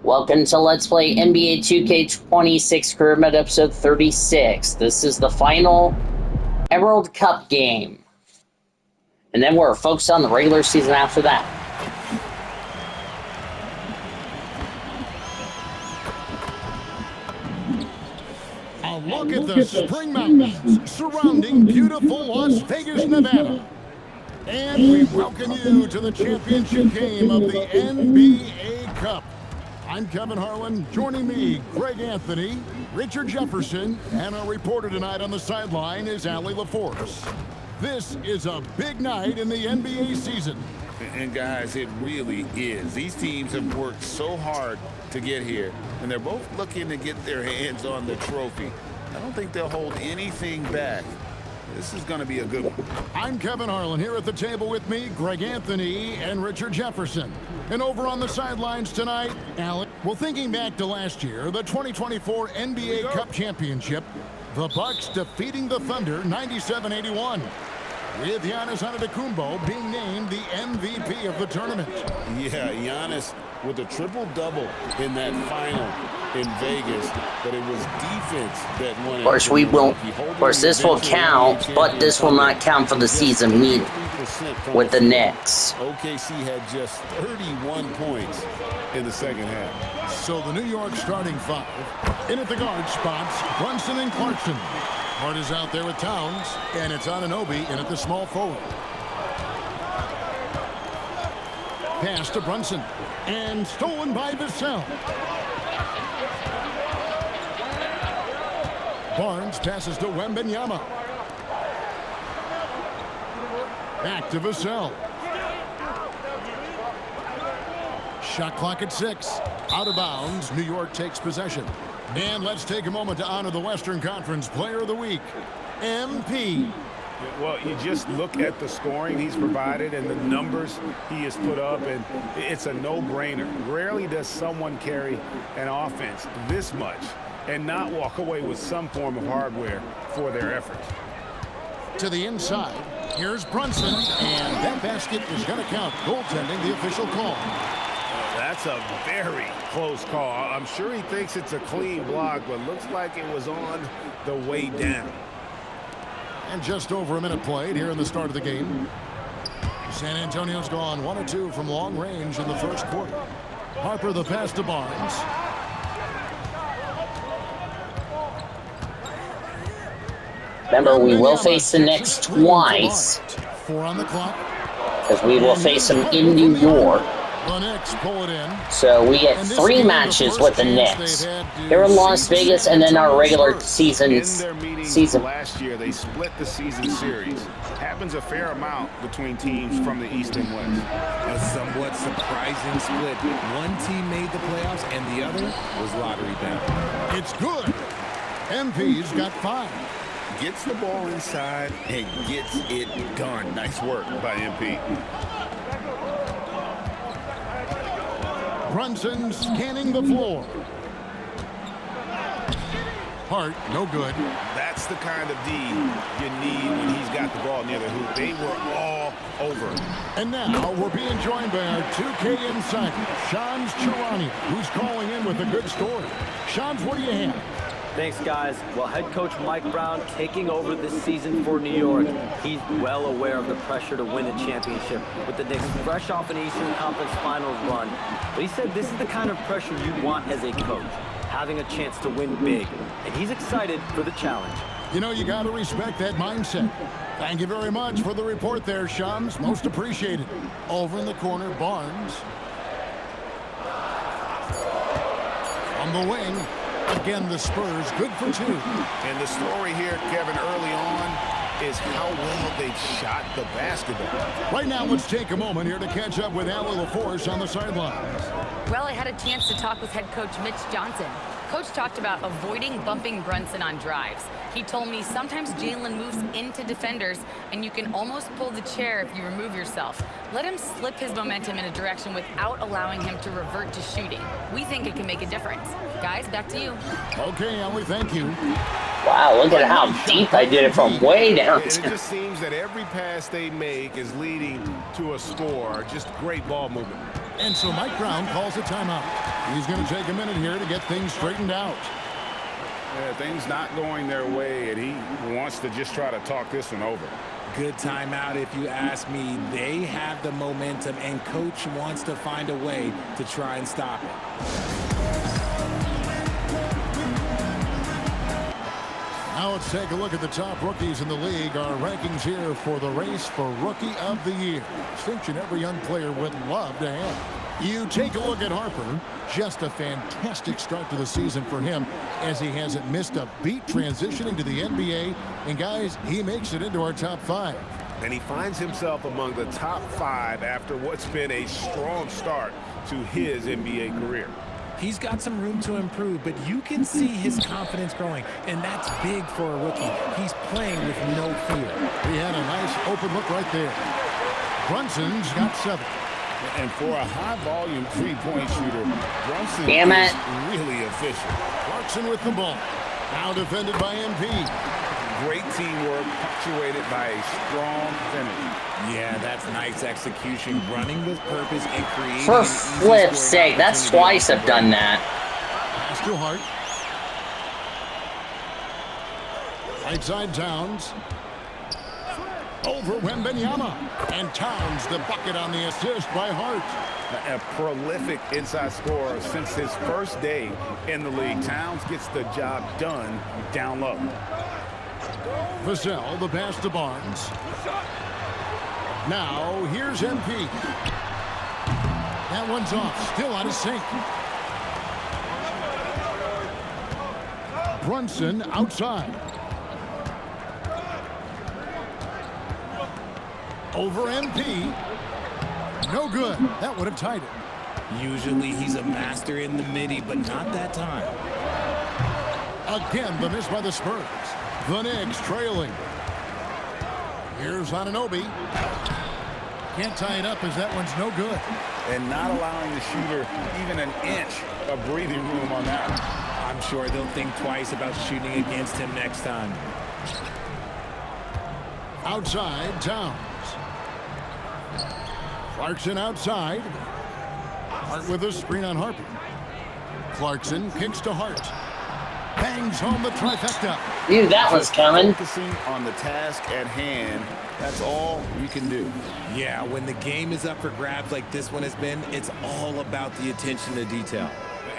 Welcome to Let's Play NBA 2K26 Career Mode episode 36. This is the final Emerald Cup game. And then we're focused on the regular season after that. A look at the spring mountains surrounding beautiful Las Vegas, Nevada. And we welcome you to the championship game of the NBA Cup. I'm Kevin Harlan. Joining me, Greg Anthony, Richard Jefferson, and our reporter tonight on the sideline is Allie LaForce. This is a big night in the NBA season. And guys, it really is. These teams have worked so hard to get here, and they're both looking to get their hands on the trophy. I don't think they'll hold anything back. This is going to be a good one. I'm Kevin Harlan. Here at the table with me, Greg Anthony and Richard Jefferson. And over on the sidelines tonight, Allie. Well, thinking back to last year, the 2024 NBA Cup Championship, the Bucks defeating the Thunder 97-81. With Giannis Antetokounmpo being named the MVP of the tournament. Yeah, Giannis with a triple-double in that final in Vegas, but it was defense that won it. Of course, this will count, but this will not count for the season meeting with the Knicks. OKC had just 31 points in the second half. So the New York starting five. In at the guard spots, Brunson and Clarkson. Hart is out there with Towns, and it's Anunoby in at the small forward. Pass to Brunson, and stolen by Vassell. Barnes passes to Wembanyama. Back to Vassell. Shot clock at 6. Out of bounds, New York takes possession. And let's take a moment to honor the Western Conference Player of the Week, MP. Well, you just look at the scoring he's provided and the numbers he has put up, and it's a no-brainer. Rarely does someone carry an offense this much and not walk away with some form of hardware for their efforts. To the inside, here's Brunson, and that basket is going to count. Goaltending, the official call. That's a very close call. I'm sure he thinks it's a clean block, but looks like it was on the way down. And just over a minute played here in the start of the game. San Antonio's gone 1 of 2 from long range in the first quarter. Harper the pass to Barnes. Remember, we will face the Knicks twice, 4 on the clock. because we will face them in New York. The Knicks pull it in. So we get 3 matches with the Knicks. They're in Las Vegas, and then our regular season. Last year, they split the season series. Happens a fair amount between teams from the East and West. A somewhat surprising split. One team made the playoffs, and the other was lottery bound. It's good. MP's got 5. Gets the ball inside and gets it done. Nice work by MP. Brunson scanning the floor. Hart, no good. That's the kind of D you need when he's got the ball near the hoop. They were all over. And now we're being joined by our 2K insider, Shams Charania, who's calling in with a good story. Shams, what do you have? Thanks, guys. Well, head coach Mike Brown taking over this season for New York. He's well aware of the pressure to win a championship with the Knicks fresh off an Eastern Conference Finals run. But he said this is the kind of pressure you'd want as a coach, having a chance to win big. And he's excited for the challenge. You know, you got to respect that mindset. Thank you very much for the report there, Shams. Most appreciated. Over in the corner, Barnes. On the wing. Again, the Spurs, good for 2. And the story here, Kevin, early on is how well they've shot the basketball. Right now, let's take a moment here to catch up with Allie LaForce on the sidelines. Well, I had a chance to talk with head coach Mitch Johnson. Coach talked about avoiding bumping Brunson on drives. He told me sometimes Jalen moves into defenders, and you can almost pull the chair if you remove yourself. Let him slip his momentum in a direction without allowing him to revert to shooting. We think it can make a difference. Guys, back to you. Okay, Allie, thank you. Wow, look at how deep I did it from way down. It just seems that every pass they make is leading to a score. Just great ball movement. And so Mike Brown calls a timeout. He's going to take a minute here to get things straightened out. Yeah, things not going their way, and he wants to just try to talk this one over. Good timeout if you ask me. They have the momentum, and coach wants to find a way to try and stop it. Now let's take a look at the top rookies in the league. Our rankings here for the race for Rookie of the Year. Distinction every young player would love to have. You take a look at Harper. Just a fantastic start to the season for him, as he hasn't missed a beat transitioning to the NBA. And guys, he makes it into our top 5. And he finds himself among the top 5 after what's been a strong start to his NBA career. He's got some room to improve, but you can see his confidence growing, and that's big for a rookie. He's playing with no fear. He had a nice open look right there. Brunson's got 7. And for a high-volume three-point shooter, Brunson Damn is it. really efficient. Clarkson with the ball. Now defended by MP. Great teamwork, punctuated by a strong finish. Yeah, that's nice execution, running with purpose and creating For an easy flip's scoring sake, that's opportunity. twice I've done that. Pass to Hart. Right side Towns. Over Wembanyama. And Towns the bucket on the assist by Hart. A prolific inside scorer since his first day in the league. Towns gets the job done down low. Vassell, the pass to Barnes. Now, here's MP. That one's off, still out of sync. Brunson outside. Over MP. No good. That would have tied it. Usually he's a master in the midi, but not that time. Again, the miss by the Spurs. The Knicks trailing. Here's Anunoby. Can't tie it up as that one's no good. And not allowing the shooter even an inch of breathing room on that one. I'm sure they'll think twice about shooting against him next time. Outside, Towns. Clarkson outside. Hart with a screen on Harper. Clarkson kicks to Hart. Bangs home the trifecta. Dude, that was coming. Focusing on the task at hand, that's all you can do. Yeah, when the game is up for grabs like this one has been, it's all about the attention to detail.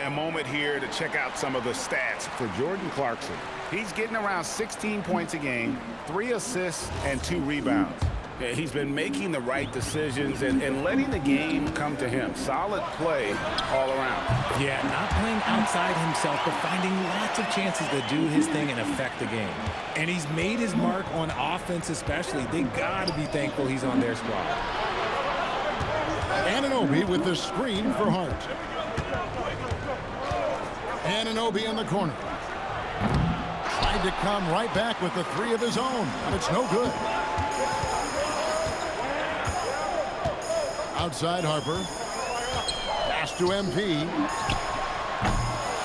A moment here to check out some of the stats for Jordan Clarkson. He's getting around 16 points a game, 3 assists, and 2 rebounds. He's been making the right decisions and letting the game come to him. Solid play all around. Yeah, not playing outside himself, but finding lots of chances to do his thing and affect the game. And he's made his mark on offense especially. They got to be thankful he's on their squad. Anunoby with the screen for Hart. Anunoby in the corner. Tried to come right back with the 3 of his own, but it's no good. Outside Harper. Pass to MP.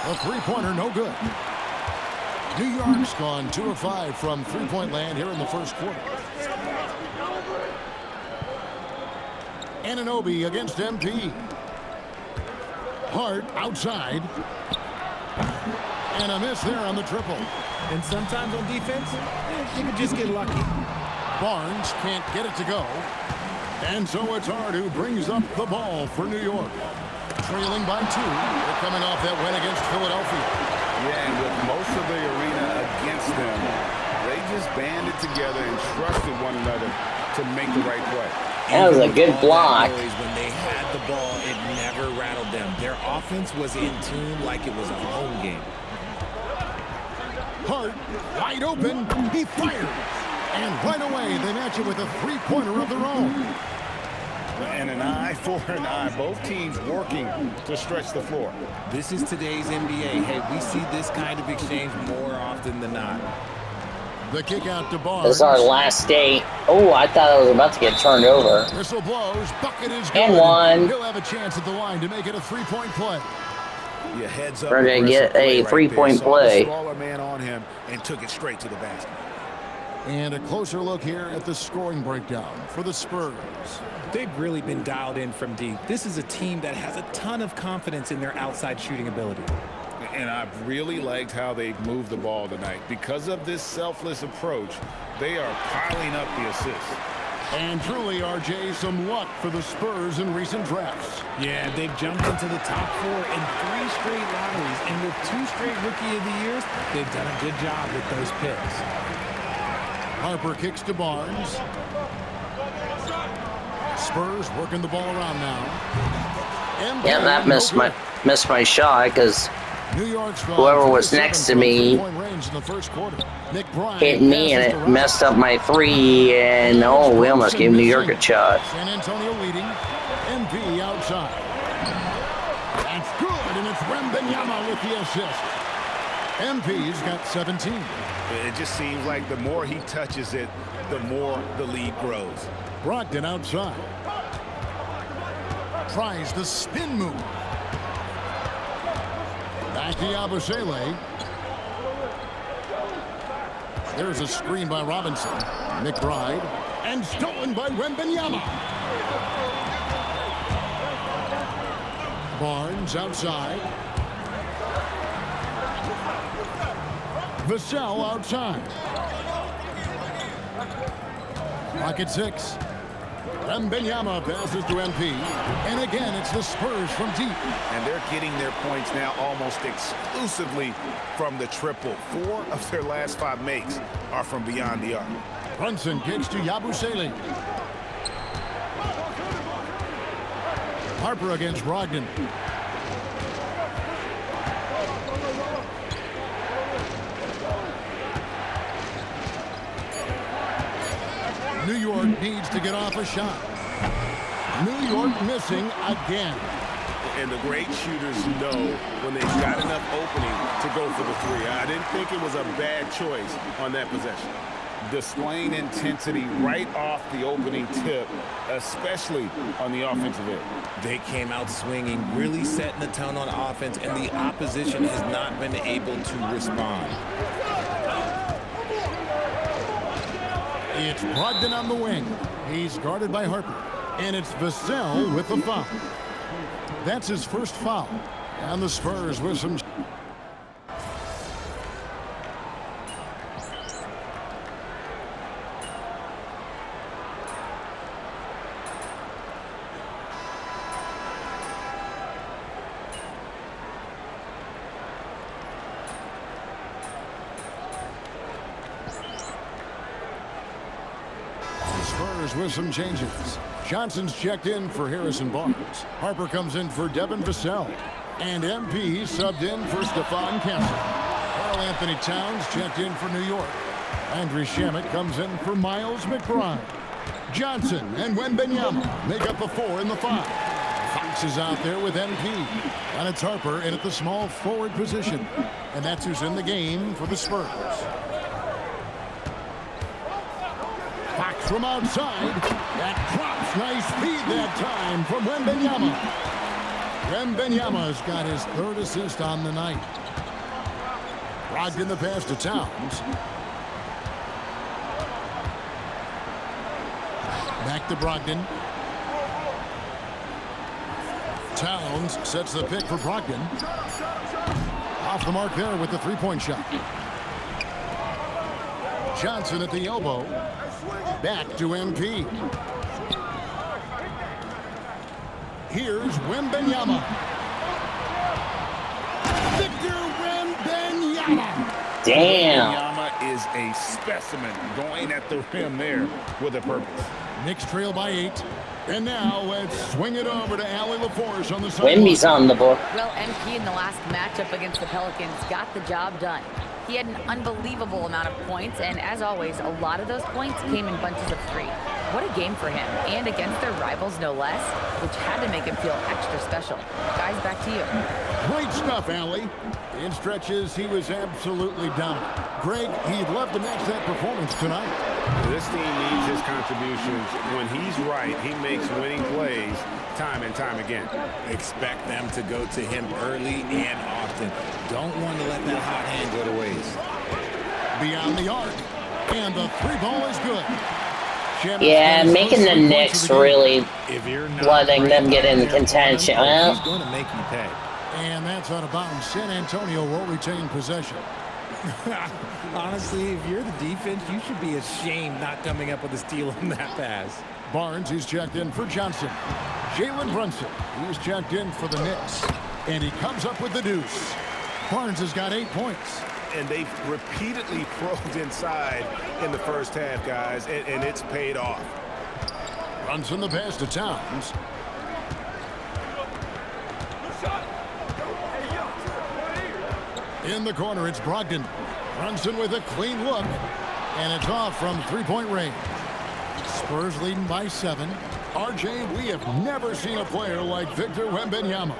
The three-pointer no good. New York's gone 2 of 5 from three-point land here in the first quarter. Anunoby against MP. Hart outside. And a miss there on the triple. And sometimes on defense, you can just get lucky. Barnes can't get it to go. And so it's Hart who brings up the ball for New York. Trailing by 2. They're coming off that win against Philadelphia. Yeah, and with most of the arena against them, they just banded together and trusted one another to make the right play. That was a good block. When they had the ball, it never rattled them. Their offense was in tune like it was a home game. Hart, wide open, he fires. And right away, they match it with a three-pointer of their own. And an eye for an eye. Both teams working to stretch the floor. This is today's NBA. Hey, we see this kind of exchange more often than not. The kick out to Barnes. This is our last day. Oh, I thought I was about to get turned over. Whistle blows, bucket is good. And one. He'll have a chance at the line to make it a three-point play. Yeah, heads up. We're going to get a three-point play. Smaller man on him and took it straight to the basket. And a closer look here at the scoring breakdown for the Spurs. They've really been dialed in from deep. This is a team that has a ton of confidence in their outside shooting ability. And I've really liked how they've moved the ball tonight. Because of this selfless approach, they are piling up the assists. And truly, RJ, some luck for the Spurs in recent drafts. Yeah, they've jumped into the top 4 in 3 straight lotteries. And with 2 straight Rookie of the Years, they've done a good job with those picks. Harper kicks to Barnes. Spurs working the ball around now. Yeah, that missed my shot because New York's whoever was next to me hit me and it messed up my 3, and oh, we almost gave New York a shot. San Antonio leading. MP outside. That's good, and it's Wembanyama with the assist. MP's got 17. It just seems like the more he touches it, the more the lead grows. Brogdon outside. Tries the spin move. Back to Yabusele. There's a screen by Robinson. McBride. And stolen by Wembanyama. Barnes outside. Vassell outside. Pocket 6. Wembanyama passes to MP. And again, it's the Spurs from deep. And they're getting their points now almost exclusively from the triple. 4 of their last 5 makes are from beyond the arc. Brunson kicks to Yabusele. Harper against Brogdon. New York needs to get off a shot. New York missing again. And the great shooters know when they've got enough opening to go for the 3. I didn't think it was a bad choice on that possession. Displaying intensity right off the opening tip, especially on the offensive end. They came out swinging, really setting the tone on offense, and the opposition has not been able to respond. It's Brogdon on the wing. He's guarded by Harper. And it's Vassell with the foul. That's his first foul. And the Spurs with some... Spurs with some changes. Johnson's checked in for Harrison Barnes. Harper comes in for Devin Vassell. And MP subbed in for Stephon Castle. Karl Anthony Towns checked in for New York. Andrew Shamet comes in for Miles McBride. Johnson and Wembanyama make up the 4 and the 5. Fox is out there with MP. And it's Harper in at the small forward position. And that's who's in the game for the Spurs. Fox from outside. That drops. Nice feed that time from Wembanyama. Wembanyama's got his 3rd assist on the night. Brogdon the pass to Towns. Back to Brogdon. Towns sets the pick for Brogdon. Off the mark there with the 3-point shot. Johnson at the elbow. Back to MP. Here's Wembanyama. Victor Wembanyama. Damn. Wembanyama is a specimen going at the rim there with a purpose. Knicks trail by 8. And now let's swing it over to Allie LaForce on the sideline. Wemby's on the board. Well, MP in the last matchup against the Pelicans got the job done. He had an unbelievable amount of points, and as always, a lot of those points came in bunches of 3. What a game for him, and against their rivals, no less, which had to make him feel extra special. Guys, back to you. Great stuff, Allie. In stretches, he was absolutely dominant. Greg, he'd love to match that performance tonight. This team needs his contributions. When he's right, he makes winning plays time and time again. Expect them to go to him early and often. Don't want to let that hot hand go to waste. Beyond the arc. And the three ball is good. Shamit's Yeah, got his making first the 3 points Knicks of the game. really If you're not letting right them get out in there for contention. him, Well, he's going to make you pay. And that's out of bounds. San Antonio will retain possession. Honestly, if you're the defense, you should be ashamed not coming up with a steal on that pass. Barnes, he's checked in for Johnson. Jalen Brunson, he's checked in for the Knicks. And he comes up with the deuce. Barnes has got 8 points. And they've repeatedly probed inside in the first half, guys, and it's paid off. Brunson the pass to Towns. In the corner, it's Brogdon. Brunson with a clean look. And it's off from three-point range. Spurs leading by 7. RJ, we have never seen a player like Victor Wembanyama.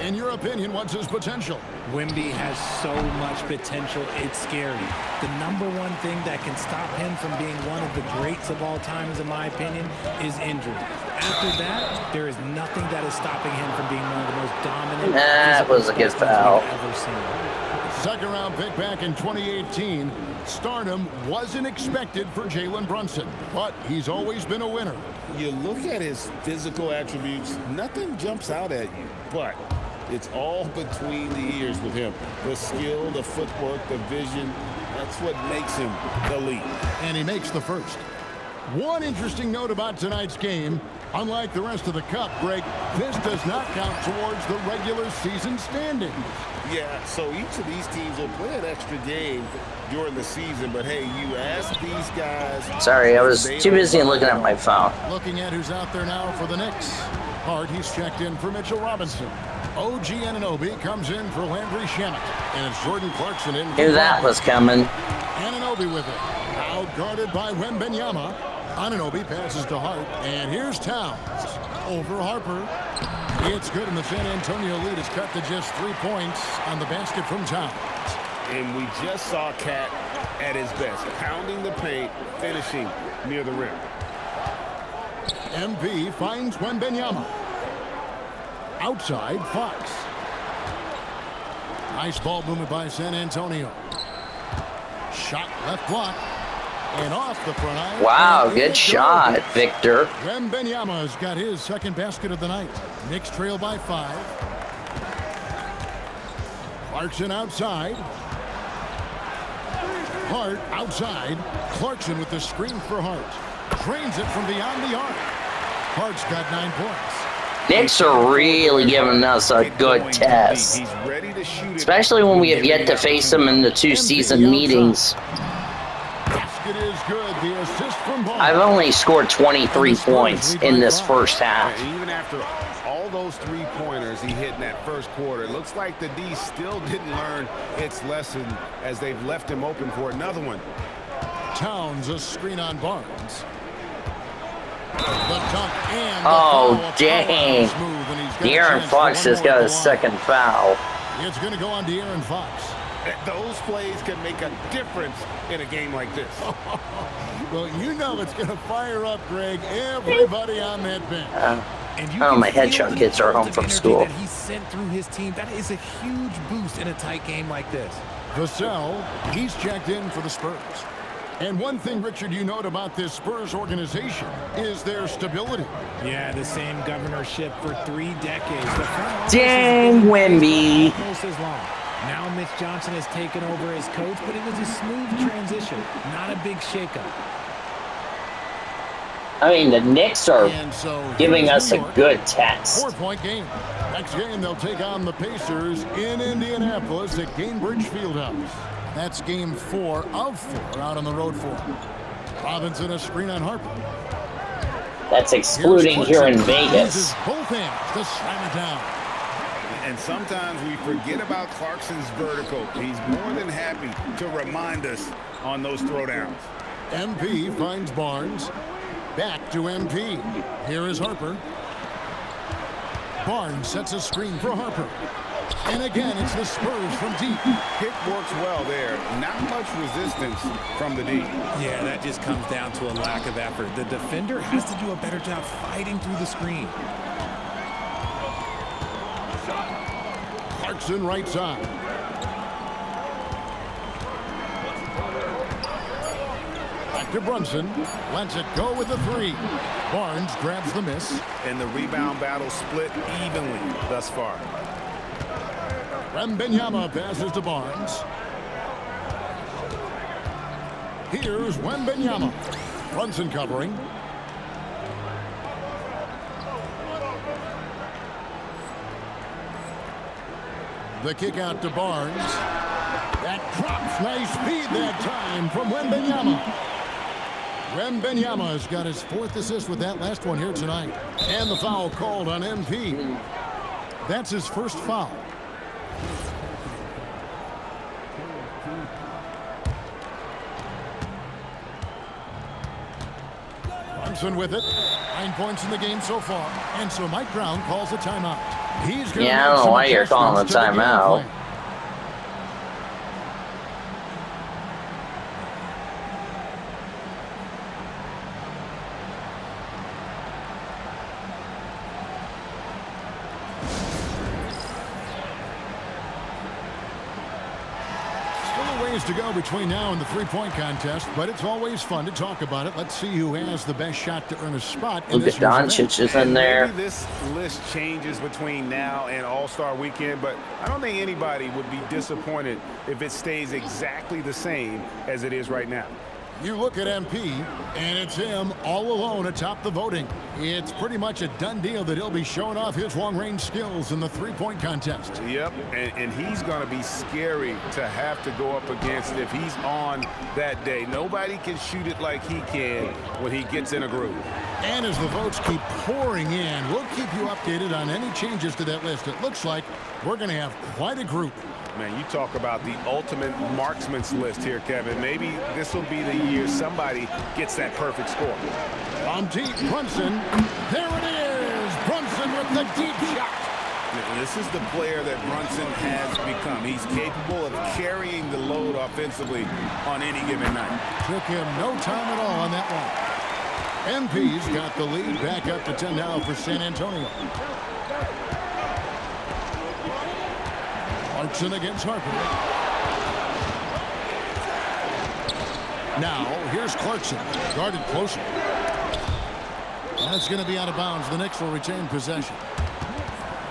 In your opinion, what's his potential? Wemby has so much potential, it's scary. The number one thing that can stop him from being one of the greats of all times, in my opinion, is injury. After that, there is nothing that is stopping him from being one of the most dominant. That was a good foul. We've ever seen. Second-round pick back in 2018. Stardom wasn't expected for Jalen Brunson, but he's always been a winner. You look at his physical attributes, nothing jumps out at you, but it's all between the ears with him. The skill, the footwork, the vision, that's what makes him the lead. And he makes the first. One interesting note about tonight's game, unlike the rest of the cup, Greg, this does not count towards the regular season standings. Yeah, so each of these teams will play an extra game during the season, but hey, you ask these guys... Sorry, I was too busy looking at my phone. Looking at who's out there now for the Knicks. Hart, he's checked in for Mitchell Robinson. OG Anunoby comes in for Landry Shamet. And it's Jordan Clarkson in. Knew that was coming. Anunoby with it. Out guarded by Wembanyama. Anunoby passes to Hart. And here's Towns. Over Harper. It's good, and the San Antonio lead is cut to just 3 points on the basket from Towns. And we just saw Cat at his best, pounding the paint, finishing near the rim. MP finds Wembanyama. Outside, Fox. Nice ball movement by San Antonio. Shot left block. And off the front eye. Wow, good shot, Victor. Wembanyama's got his second basket of the night. Knicks trail by 5. Clarkson outside. Hart outside. Clarkson with the screen for Hart. Drains it from beyond the arc. Hart's got 9 points. Knicks are really giving us a good test. He's ready to shoot it. Especially when we have yet to face them in the 2 season meetings. Basket is good. The assist from Ball. I've only scored 23 points in this first half. And even after all those three-pointers he hit in that first quarter, it looks like the D still didn't learn its lesson as they've left him open for another one. Towns, a screen on Barnes. The dunk and the Oh, foul. dang. Powerhouse move, and he's got a De'Aaron chance for Fox one has more got at his the line. second foul. It's going to go on De'Aaron Fox. Those plays can make a difference in a game like this. Well, you know it's going to fire up, Greg, everybody on that bench. And you Oh, can my feel headshot the kids are burst home of from energy school. that he sent through his team. That is a huge boost in a tight game like this. Vassell, he's checked in for the Spurs. And one thing, Richard, you note about this Spurs organization is their stability. Yeah, the same governorship for 3 decades. The front office Dang, has been Wemby. almost as long. Now Mitch Johnson has taken over as coach, but it was a smooth transition, not a big shakeup. I mean, the Knicks are And so giving here's us New a York. good test. 4-point game. Next game, they'll take on the Pacers in Indianapolis at Gainbridge Fieldhouse. That's game 4 of 4 out on the road for them. Robinson a screen on Harper. That's excluding here in Vegas. Uses both hands to slam it down. And sometimes we forget about Clarkson's vertical. He's more than happy to remind us on those throwdowns. MP finds Barnes. Back to MP. Here is Harper. Barnes sets a screen for Harper. And again, it's the Spurs from deep. Pick works well there. Not much resistance from the D. Yeah, that just comes down to a lack of effort. The defender has to do a better job fighting through the screen. Clarkson right side. to Brunson. Lets it go with the 3. Barnes grabs the miss. And the rebound battle split evenly thus far. Wembanyama passes to Barnes. Here's Wembanyama. Brunson covering. The kick out to Barnes. That drops. Nice speed that time from Wembanyama. Wembanyama's got his 4th assist with that last one here tonight. And the foul called on MP. That's his first foul. Brunson with it. 9 points in the game so far. And so Mike Brown calls a timeout. Yeah, I don't know why you're calling a timeout. To go between now and the 3-point contest, but it's always fun to talk about it. Let's see who has the best shot to earn a spot. Luka Doncic is in there. Maybe this list changes between now and All-Star Weekend, but I don't think anybody would be disappointed if it stays exactly the same as it is right now. You look at MP, and it's him all alone atop the voting. It's pretty much a done deal that he'll be showing off his long-range skills in the 3-point contest. Yep, and he's going to be scary to have to go up against if he's on that day. Nobody can shoot it like he can when he gets in a groove. And as the votes keep pouring in, we'll keep you updated on any changes to that list. It looks like we're going to have quite a group. Man, you talk about the ultimate marksman's list here, Kevin. Maybe this will be the year somebody gets that perfect score. On deep, Brunson. There it is. Brunson with the deep shot. This is the player that Brunson has become. He's capable of carrying the load offensively on any given night. Took him no time at all on that one. MP's got the lead back up to 10 now for San Antonio. Clarkson against Harper. Now, here's Clarkson. Guarded closer. That's going to be out of bounds. The Knicks will retain possession.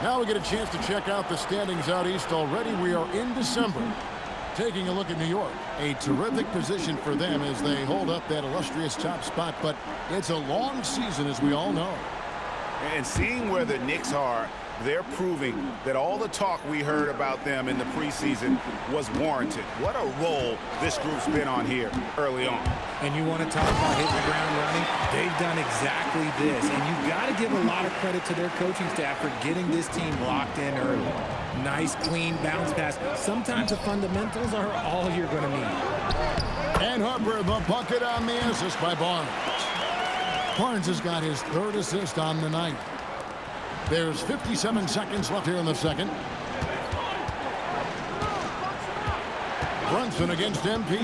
Now we get a chance to check out the standings out east already. We are in December. Taking a look at New York. A terrific position for them as they hold up that illustrious top spot. But it's a long season, as we all know. And seeing where the Knicks are, they're proving that all the talk we heard about them in the preseason was warranted. What a role this group's been on here early on. And you want to talk about hitting the ground running? They've done exactly this. And you've got to give a lot of credit to their coaching staff for getting this team locked in early. Nice, clean bounce pass. Sometimes the fundamentals are all you're going to need. And Harper, the bucket on the assist by Barnes. Barnes has got his 3rd assist on the night. There's 57 seconds left here in the second. Brunson against MP.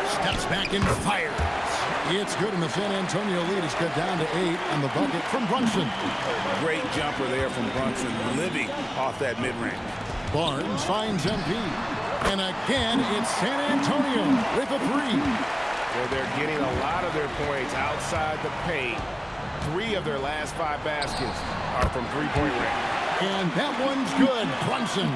Steps back and fires. It's good, and the San Antonio lead is cut down to 8 on the bucket from Brunson. Great jumper there from Brunson, living off that mid-range. Barnes finds MP. And again, it's San Antonio with a 3. Well, they're getting a lot of their points outside the paint. 3 of their last 5 baskets are from three-point range. And that one's good. Brunson.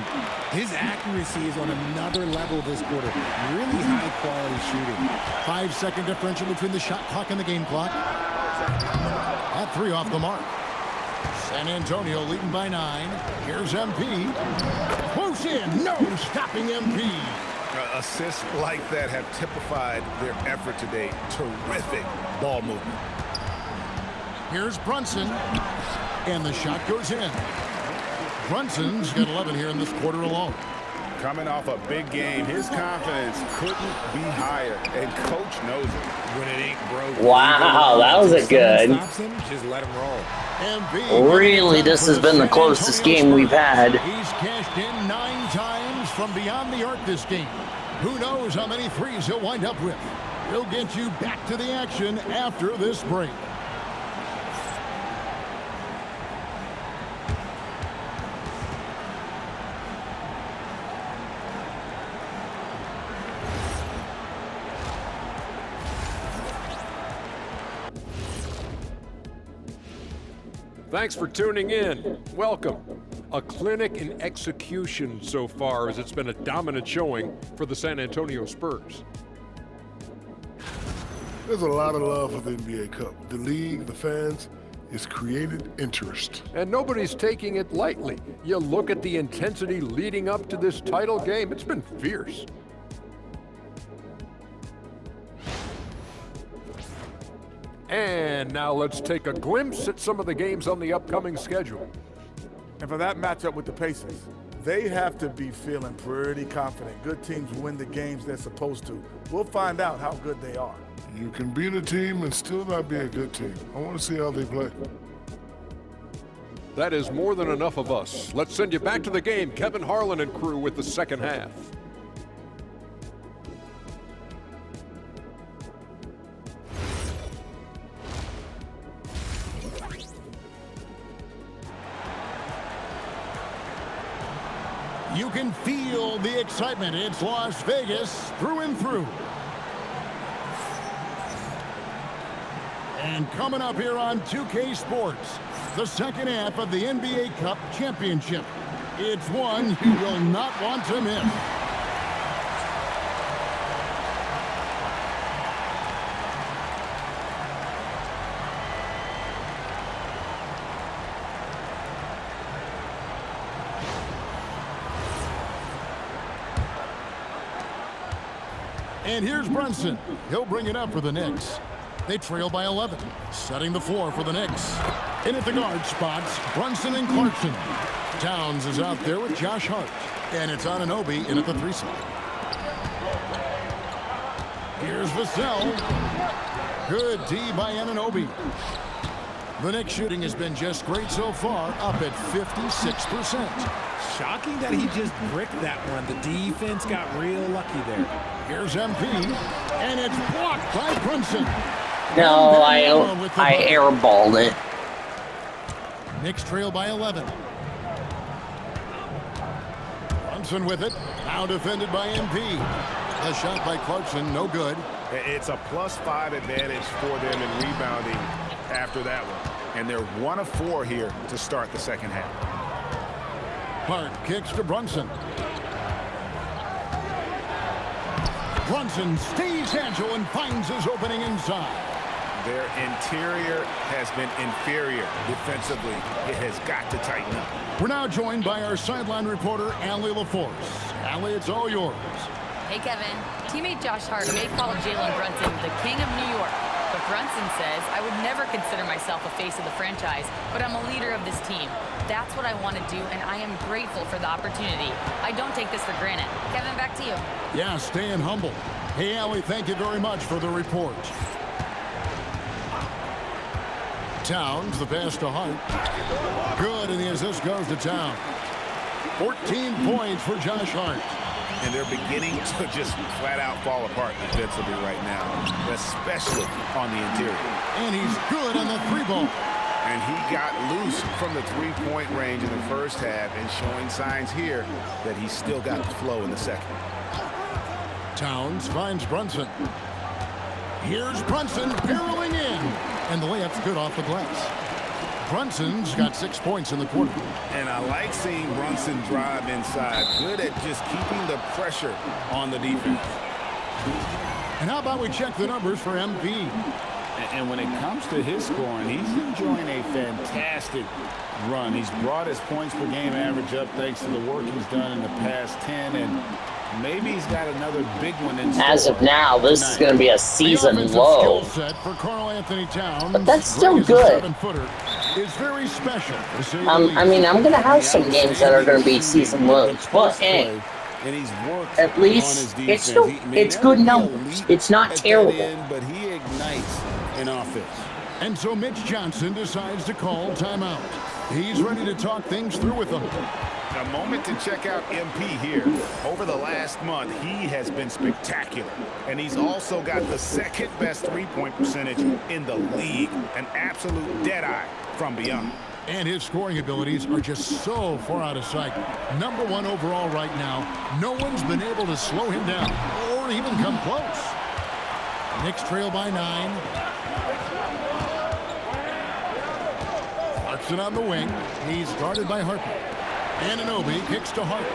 His accuracy is on another level this quarter. Really high-quality shooting. 5-second differential between the shot clock and the game clock. That 3 off the mark. San Antonio leading by 9. Here's MP. Close in. No stopping MP. Assists like that have typified their effort today. Terrific ball movement. Here's Brunson. And the shot goes in. Brunson's got 11 here in this quarter alone. Coming off a big game, his confidence couldn't be higher, and coach knows it. When it ain't broke. Wow, that was a good. Stops him, just let him roll. Really, this has been the closest game we've had. He's cashed in 9 times from beyond the arc this game. Who knows how many threes he'll wind up with. We'll get you back to the action after this break. Thanks for tuning in. Welcome. A clinic in execution so far, as it's been a dominant showing for the San Antonio Spurs. There's a lot of love for the NBA Cup. The league, the fans, it's created interest. And nobody's taking it lightly. You look at the intensity leading up to this title game, it's been fierce. And now let's take a glimpse at some of the games on the upcoming schedule. And for that matchup with the Pacers, they have to be feeling pretty confident. Good teams win the games they're supposed to. We'll find out how good they are. You can beat a team and still not be a good team. I want to see how they play. That is more than enough of us. Let's send you back to the game, Kevin Harlan and crew, with the second half. You can feel the excitement. It's Las Vegas through and through. And coming up here on 2K Sports, the second half of the NBA Cup Championship. It's one you will not want to miss. And here's Brunson. He'll bring it up for the Knicks. They trail by 11, setting the floor for the Knicks. In at the guard spots, Brunson and Clarkson. Towns is out there with Josh Hart. And it's Anunoby in at the 3 slot. Here's Vassell. Good D by Anunoby. The Knicks shooting has been just great so far, up at 56%. Shocking that he just bricked that one. The defense got real lucky there. Here's MP, and it's blocked by Brunson. No, I airballed it. Knicks trail by 11. Brunson with it, now defended by MP. A shot by Clarkson, no good. It's a +5 advantage for them in rebounding after that one. And they're 1 of 4 here to start the second half. Hart kicks to Brunson. Brunson stays agile and finds his opening inside. Their interior has been inferior defensively. It has got to tighten up. We're now joined by our sideline reporter, Allie LaForce. Allie, it's all yours. Hey, Kevin. Teammate Josh Hart may call Jalen Brunson the king of New York. But Brunson says, I would never consider myself a face of the franchise, but I'm a leader of this team. That's what I want to do, and I am grateful for the opportunity. I don't take this for granted. Kevin, back to you. Yeah, staying humble. Hey, Allie, thank you very much for the report. Towns, the pass to Hart. Good, and the assist goes to Towns. 14 points for Josh Hart. And they're beginning to just flat out fall apart defensively right now, especially on the interior. And he's good on the 3-ball. And he got loose from the 3-point range in the first half and showing signs here that he's still got the flow in the second. Towns finds Brunson. Here's Brunson barreling in. And the layup's good off the glass. Brunson's got 6 points in the quarter. And I like seeing Brunson drive inside. Good at just keeping the pressure on the defense. And how about we check the numbers for MP? And when it comes to his scoring, he's enjoying a fantastic run. He's brought his points per game average up thanks to the work he's done in the past 10. And maybe he's got another big one in store. As of now, this is going to be a season low. Set for Karl Anthony Towns, but that's still good. 7-footer is very special. I mean, I'm going to have some games that are going to be season lows, but hey, at least it's still it's good numbers. It's not terrible. But he ignites in offense. And so Mitch Johnson decides to call timeout. He's ready to talk things through with them. A moment to check out MP here. Over the last month, he has been spectacular. And he's also got the second best three-point percentage in the league. An absolute dead-eye from beyond. And his scoring abilities are just so far out of sight. Number 1 overall right now. No one's been able to slow him down or even come close. Knicks trail by 9. Clarkson on the wing. He's guarded by Harper. Anunoby kicks to Hart.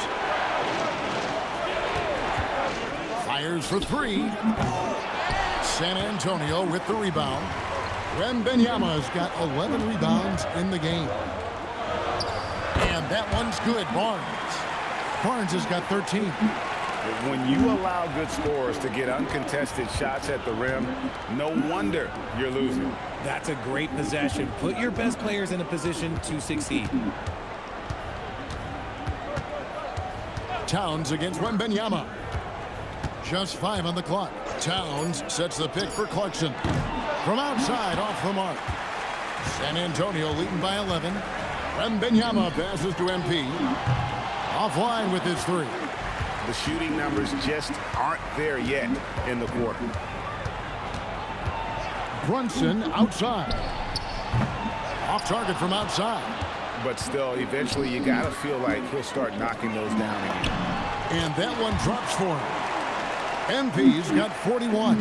Fires for three. San Antonio with the rebound. Wembanyama's got 11 rebounds in the game. And that one's good. Barnes has got 13. When you allow good scorers to get uncontested shots at the rim, no wonder you're losing. That's a great possession. Put your best players in a position to succeed. Towns against Wembanyama. Just 5 on the clock. Towns sets the pick for Clarkson. From outside, off the mark. San Antonio leading by 11. Wembanyama passes to MP. Offline with his three. The shooting numbers just aren't there yet in the quarter. Brunson outside. Off target from outside. But still, eventually you got to feel like he'll start knocking those down again. And that one drops for him. MP's got 41.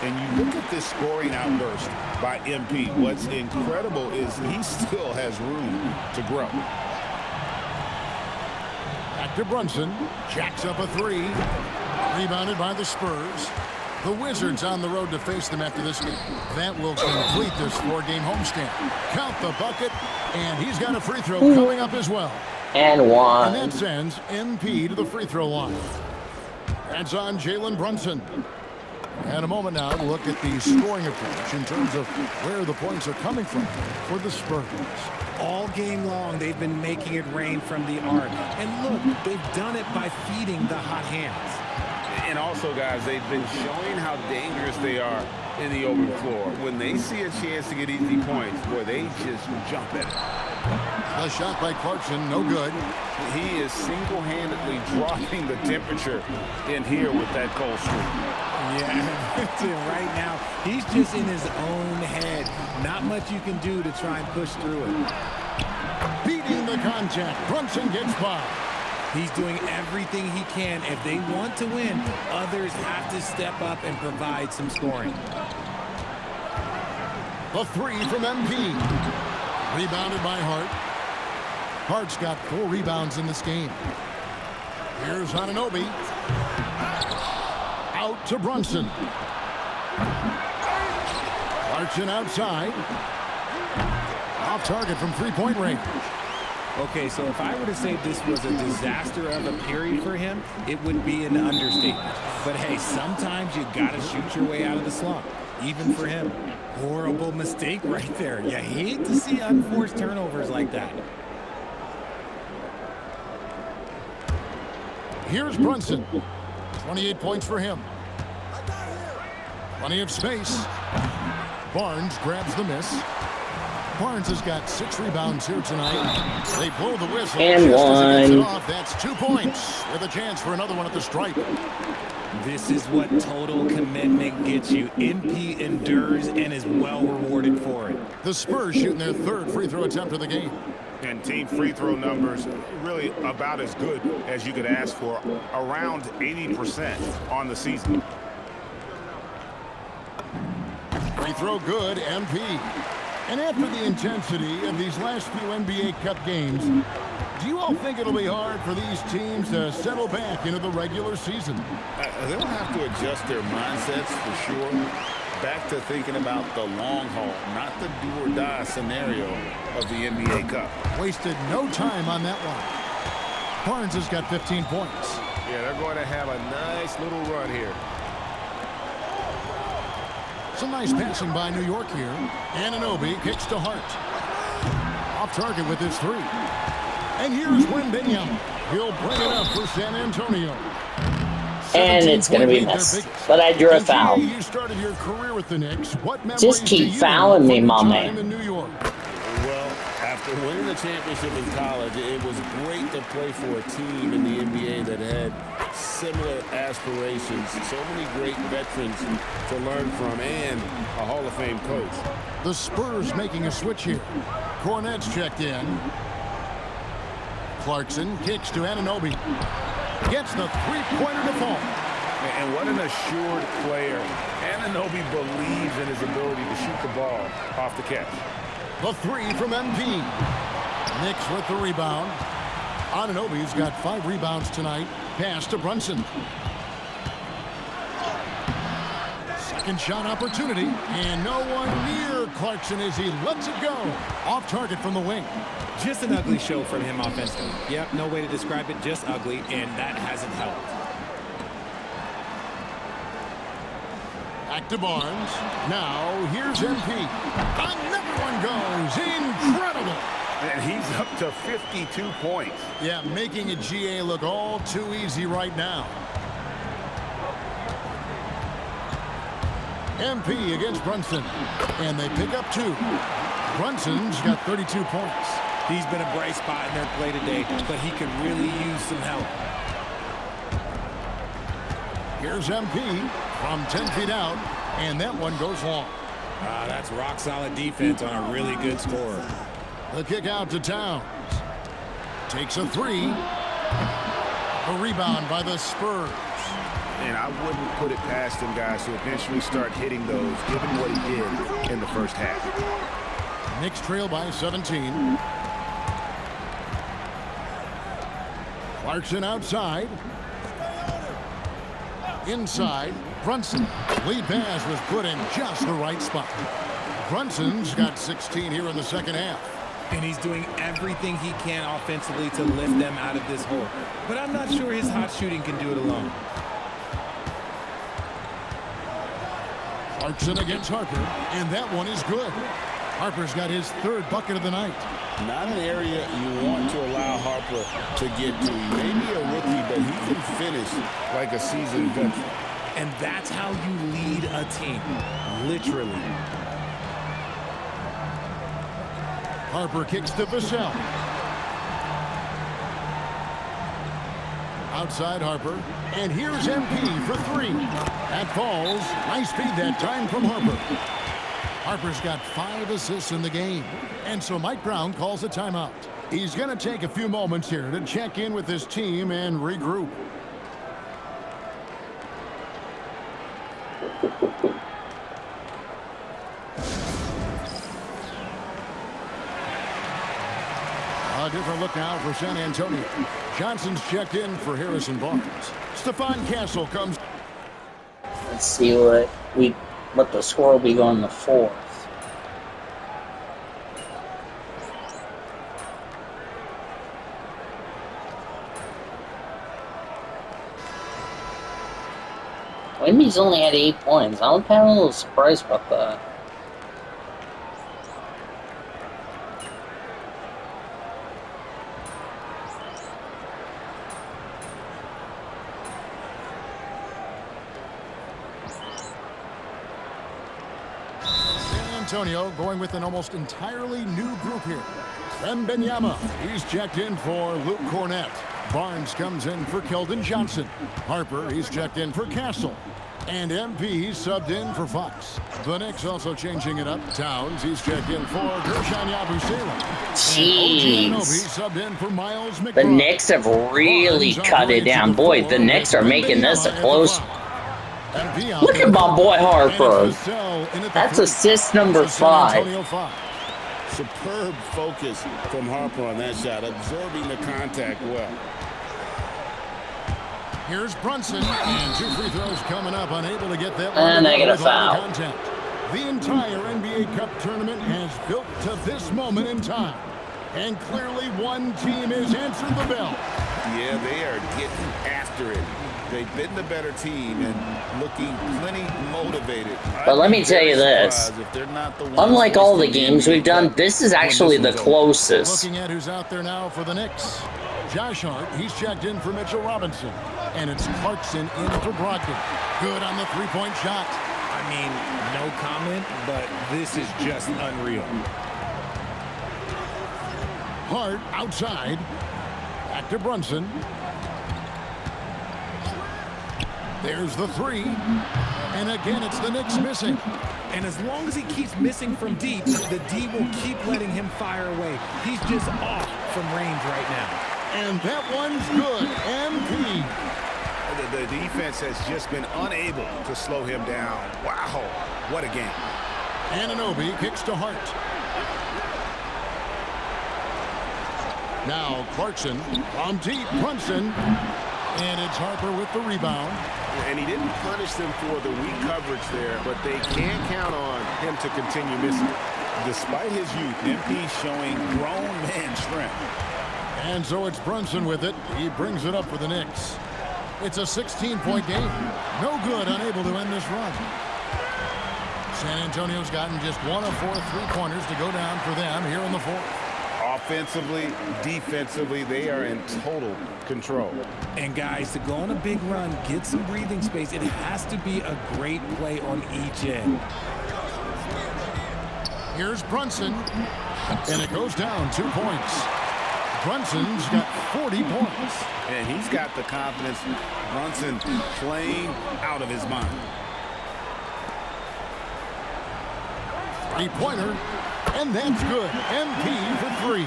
And you look at this scoring outburst by MP. What's incredible is he still has room to grow. Back to Brunson. Jacks up a three. Rebounded by the Spurs. The Wizards on the road to face them after this game. That will complete this 4-game homestand. Count the bucket, and he's got a free throw coming up as well. And one. And that sends MP to the free throw line. That's on Jalen Brunson. And a moment now to look at the scoring approach in terms of where the points are coming from for the Spurs. All game long, they've been making it rain from the arc. And look, they've done it by feeding the hot hands. And also, guys, they've been showing how dangerous they are in the open floor. When they see a chance to get easy points, boy, they just jump at it. A shot by Clarkson, no good. He is single-handedly dropping the temperature in here with that cold streak. Yeah, right now, he's just in his own head. Not much you can do to try and push through it. Beating the contact, Brunson gets by. He's doing everything he can. If they want to win, others have to step up and provide some scoring. A three from MP. Rebounded by Hart. Hart's got 4 rebounds in this game. Here's Anunoby. Out to Brunson. Clarkson outside. Off target from 3-point range. Okay, so if I were to say this was a disaster of a period for him, it would be an understatement. But hey, sometimes you got to shoot your way out of the slump, even for him. Horrible mistake right there. You hate to see unforced turnovers like that. Here's Brunson. 28 points for him. Plenty of space. Barnes grabs the miss. Barnes has got 6 rebounds here tonight. They blow the whistle. And just as he gets it one. off. That's 2 points with a chance for another one at the stripe. This is what total commitment gets you. MP endures and is well rewarded for it. The Spurs shooting their 3rd free throw attempt of the game. And team free throw numbers really about as good as you could ask for, around 80% on the season. Free throw good, MP. And after the intensity of these last few NBA Cup games, do you all think it'll be hard for these teams to settle back into the regular season? They'll have to adjust their mindsets for sure. Back to thinking about the long haul, not the do-or-die scenario of the NBA Cup. Wasted no time on that one. Barnes has got 15 points. Yeah, they're going to have a nice little run here. Some nice passing by New York here. Anunoby kicks to Hart. Off target with his 3. And here's Wembanyama. He'll bring it up for San Antonio. And it's going to be missed. But I drew a foul. You started your career with the Knicks. What memories Just do keep you fouling me, from my your man. time in New York? Well, after winning the championship in college, it was great to play for a team in the NBA that had similar aspirations. So many great veterans to learn from and a Hall of Fame coach. The Spurs making a switch here. Cornette's checked in. Clarkson kicks to Anunoby. Gets the 3-pointer to fall. And what an assured player. Anunoby believes in his ability to shoot the ball off the catch. The three from MP. Knicks with the rebound. Anunoby's got 5 rebounds tonight. Pass to Brunson. Second shot opportunity, and no one near Clarkson as he lets it go. Off target from the wing. Just an ugly show from him offensively. Yep, no way to describe it, just ugly, and that hasn't helped. Back to Barnes. Now, here's MP. Another one goes. Incredible. And he's up to 52 points. Yeah, making a GA look all too easy right now. MP against Brunson. And they pick up 2. Brunson's got 32 points. He's been a bright spot in their play today, but he could really use some help. Here's MP from 10 feet out, and that one goes long. That's rock-solid defense on a really good scorer. The kick out to Towns. Takes a 3. A rebound by the Spurs. And I wouldn't put it past him, guys, to eventually start hitting those, given what he did in the first half. Knicks trail by 17. Clarkson outside. Inside, Brunson. Lead pass was put in just the right spot. Brunson's got 16 here in the second half. And he's doing everything he can offensively to lift them out of this hole. But I'm not sure his hot shooting can do it alone. Clarkson against Harper, and that one is good. Harper's got his 3rd bucket of the night. Not an area you want to allow Harper to get to. He may be a rookie, but he can finish like a seasoned veteran. And that's how you lead a team, literally. Harper kicks to Vassell. Outside Harper, and here's MP for 3. That falls. Nice speed that time from Harper. Harper's got 5 assists in the game, and so Mike Brown calls a timeout. He's going to take a few moments here to check in with his team and regroup. A different look now for San Antonio. Johnson's checked in for Harrison Barnes. Stephon Castle comes. Let's see what the score will be going in the 4th. Wemby's only had 8 points. I'm kind of a little surprised about that. Antonio going with an almost entirely new group here. Wembanyama, he's checked in for Luke Cornett. Barnes comes in for Keldon Johnson. Harper, he's checked in for Castle. And MP, he's subbed in for Fox. The Knicks also changing it up. Towns, he's checked in for Gershon Yabusele. Jeez. He's subbed in for Miles McBride. The Knicks have really cut it down. Boy, the Knicks are making this a close one. Look at my boy Harper. That's assist number 5. Superb focus from Harper on that shot, absorbing the contact well. Here's Brunson, and 2 free throws coming up, unable to get that one. And they get a foul. The entire NBA Cup tournament has built to this moment in time, and clearly one team has answered the bell. Yeah, they are getting after it. They've been the better team and looking plenty motivated. But let me tell you this. Unlike all the games we've done, this is actually the closest. Looking at who's out there now for the Knicks. Josh Hart, he's checked in for Mitchell Robinson. And it's Clarkson in for Brogdon. Good on the 3-point shot. I mean, no comment, but this is just unreal. Hart outside. Back to Brunson. There's the 3. And again, it's the Knicks missing. And as long as he keeps missing from deep, the D will keep letting him fire away. He's just off from range right now. And that one's good. MP. The defense has just been unable to slow him down. Wow, what a game. Anunoby kicks to Hart. Now Clarkson from deep. Brunson. And it's Harper with the rebound. And he didn't punish them for the weak coverage there, but they can't count on him to continue missing. Despite his youth, MP showing grown man strength. And so it's Brunson with it. He brings it up for the Knicks. It's a 16-point game. No good, unable to end this run. San Antonio's gotten just 1 of 4 3-pointers to go down for them here in the fourth. Offensively, defensively, they are in total control. And guys, to go on a big run, get some breathing space, it has to be a great play on each end. Here's Brunson, and it goes down 2 points. Brunson's got 40 points. And he's got the confidence. Brunson playing out of his mind. Three-pointer, and that's good. MP for 3.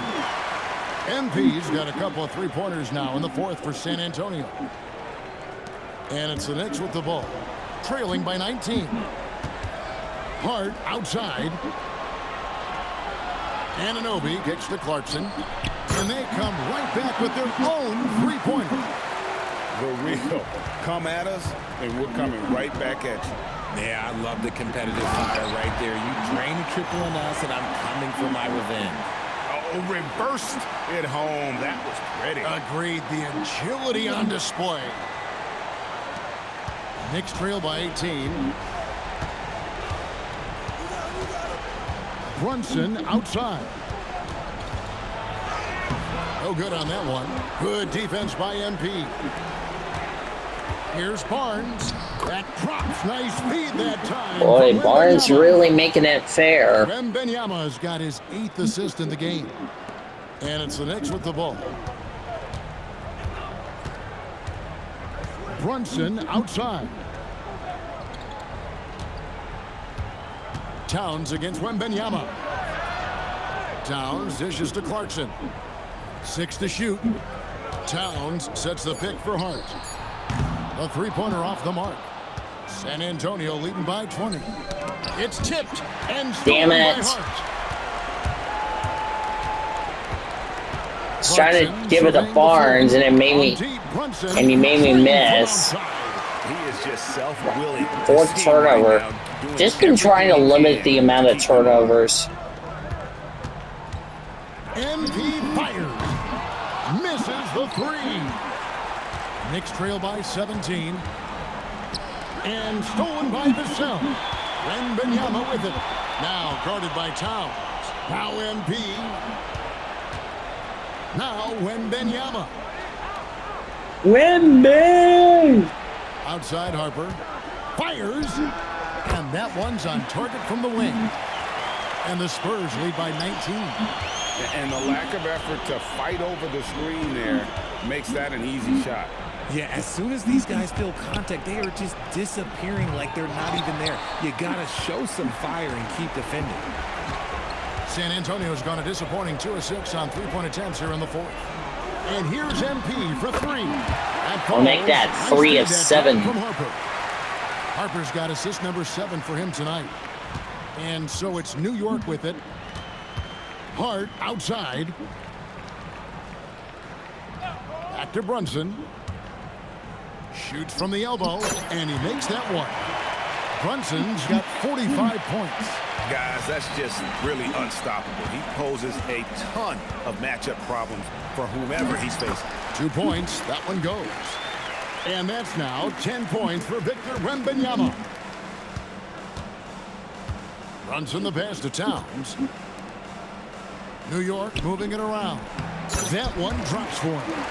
MP's got a couple of three-pointers now in the fourth for San Antonio. And it's the Knicks with the ball, trailing by 19. Hart outside. Anunoby kicks to Clarkson. And they come right back with their own three-pointer. The real come at us, and we're coming right back at you. Yeah, I love the competitive fire right there. You drain a triple on us, and I'm coming for my revenge. Oh, reversed it home. That was pretty. Agreed. The agility on display. Knicks trail by 18. Brunson outside. No good on that one. Good defense by MP. Here's Barnes. That drops. Nice feed that time. Boy, Barnes really making it fair. Wembanyama's got his 8th assist in the game. And it's the Knicks with the ball. Brunson outside. Towns against Wembanyama. Towns dishes to Clarkson. 6 to shoot. Towns sets the pick for Hart. A three-pointer off the mark. San Antonio leading by 20. It's tipped and stolen by Hart. He's trying to give it to Barnes, and it made me, and he made me miss. He is just self-willing. 4th turnover. Just been trying to limit the amount of turnovers. MP fires. Misses the 3. Knicks trail by 17. And stolen by Vassell. Wembanyama with it. Now guarded by Towns. Now MP. Now Wembanyama. Wemby! Outside Harper. Fires. And that one's on target from the wing. And the Spurs lead by 19. And the lack of effort to fight over the screen there makes that an easy shot. Yeah, as soon as these guys feel contact, they are just disappearing like they're not even there. You got to show some fire and keep defending. San Antonio's gone a disappointing 2 of 6 on three-point attempts here in the fourth. And here's MP for 3. I'll make that 3 of 7. From Harper. Harper's got assist number 7 for him tonight. And so it's New York with it. Hart outside. Back to Brunson. Shoots from the elbow, and he makes that one. Brunson's got 45 points. Guys, that's just really unstoppable. He poses a ton of matchup problems for whomever he's facing. 2 points, that one goes. And that's now 10 points for Victor Wembanyama. Brunson the pass to Towns. New York moving it around. That one drops for him.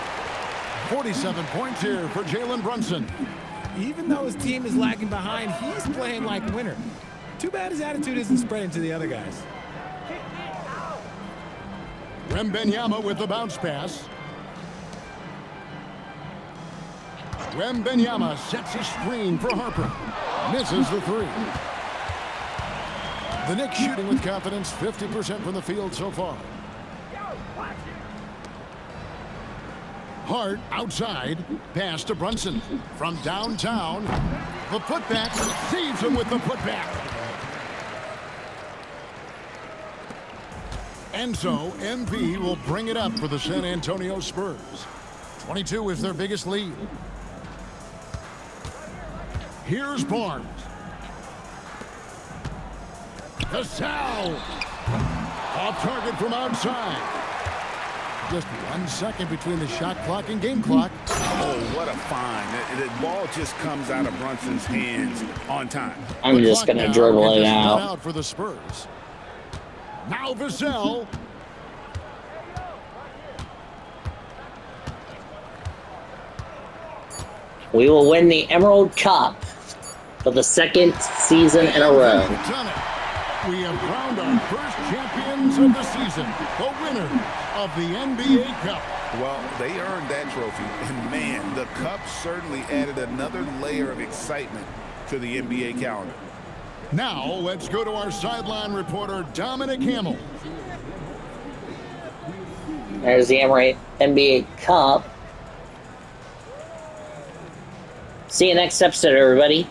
47 points here for Jalen Brunson. Even though his team is lagging behind, he's playing like a winner. Too bad his attitude isn't spreading to the other guys. Wembanyama with the bounce pass. Wembanyama sets a screen for Harper. Misses the 3. The Knicks shooting with confidence, 50% from the field so far. Hart outside, pass to Brunson. From downtown, the putback, saves him with the putback. And so, MB will bring it up for the San Antonio Spurs. 22 is their biggest lead. Here's Barnes. Gasol. Off target from outside. Just 1 second between the shot clock and game clock. Oh, what a find. The ball just comes out of Brunson's hands on time. I'm just going to dribble it out. For the Spurs. Now Vassell. We will win the Emerald Cup for the second season in a row. Done it. We have crowned our first champions of the season, the winners of the NBA Cup. Well, they earned that trophy, and man, the Cup certainly added another layer of excitement to the NBA calendar. Now, let's go to our sideline reporter, Dominic Hamill. There's the NBA Cup. See you next episode, everybody.